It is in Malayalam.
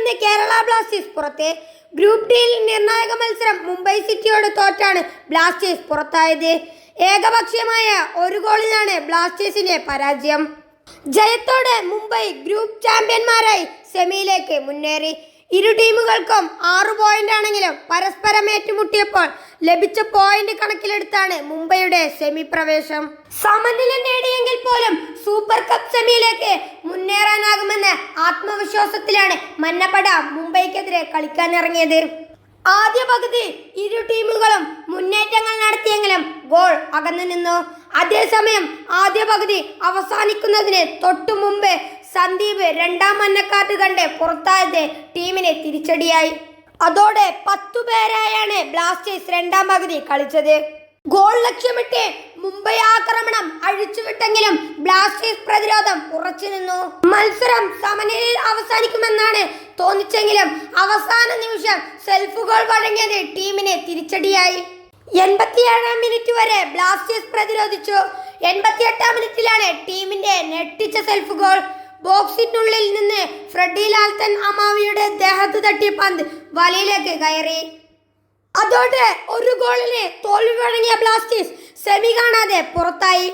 നിന്ന് കേരള ബ്ലാസ്റ്റേഴ്സ് പുറത്ത്. ഗ്രൂപ്പ് ഡിയിൽ നിർണായക മത്സരം മുംബൈ സിറ്റിയോട് തോറ്റാണ് ബ്ലാസ്റ്റേഴ്സ് പുറത്തായത്. ഏകപക്ഷീയമായ ഒരു ഗോളിനാണ് ബ്ലാസ്റ്റേഴ്സിന്റെ പരാജയം. ജയത്തോടെ മുംബൈ ഗ്രൂപ്പ് ചാമ്പ്യന്മാരായി സെമിയിലേക്ക് മുന്നേറി. ഇരു ടീമുകൾക്കും 6 പോയിന്റാണെങ്കിലും പരസ്പരം ഏറ്റുമുട്ടിയപ്പോൾ ലഭിച്ച പോയിന്റ് കണക്കിലെടുത്താണ് മുംബൈയുടെ സെമി പ്രവേശം. സമനില നേടിയെങ്കിൽ പോലും സൂപ്പർ കപ്പ് സെമിയിലേക്ക് മുന്നേറാനാകുമെന്ന ആത്മവിശ്വാസത്തിലാണ് മന്നപ്പട മുംബൈക്കെതിരെ കളിക്കാനിറങ്ങിയത്. ആദ്യ പകുതി ഇരു ടീമുകളും മുന്നേറ്റങ്ങൾ നടത്തിയെങ്കിലും ഗോൾ അകന്നു നിന്നു. അതേസമയം ആദ്യ പകുതി അവസാനിക്കുന്നതിന് തൊട്ടു മുമ്പ് സന്ദീപ് രണ്ടാം മഞ്ഞക്കാർഡ് കണ്ട് പുറത്തായത് ടീമിന് തിരിച്ചടിയായി. അതോടെ 10 പേരായാണ് ബ്ലാസ്റ്റേഴ്സ് രണ്ടാം പകുതി കളിച്ചത്. ഗോൾ ലക്ഷ്യമിട്ട് മുംബൈ ആക്രമണം അഴിച്ചുവിട്ടെങ്കിലും ബ്ലാസ്റ്റേഴ്സ് പ്രതിരോധം ഉറച്ചു നിന്നു. മത്സരം സമനിലയിൽ അവസാനിക്കുമെന്നാണ് തോന്നിച്ചെങ്കിലും അവസാന നിമിഷം സെൽഫ് ഗോൾ വഴങ്ങിയത് ടീമിന് തിരിച്ചടിയായി. 87-ാം മിനിറ്റ് വരെ ബ്ലാസ്റ്റേഴ്സ് പ്രതിരോധിച്ചു. 88-ാം മിനിറ്റിലാണ് ടീമിന്റെ ഞെട്ടിച്ച സെൽഫ് ഗോൾ. ബോക്സിനുള്ളിൽ നിന്ന് ഫ്രെഡി ലാൽത്തൻ അമാവിയുടെ ദേഹത്ത് തട്ടിയ പന്ത് വലയിലേക്ക് കയറി. അതോടെ ഒരു ഗോളിന് തോൽവി വഴങ്ങിയ ബ്ലാസ്റ്റേഴ്സ് സെമി കാണാതെ പുറത്തായി.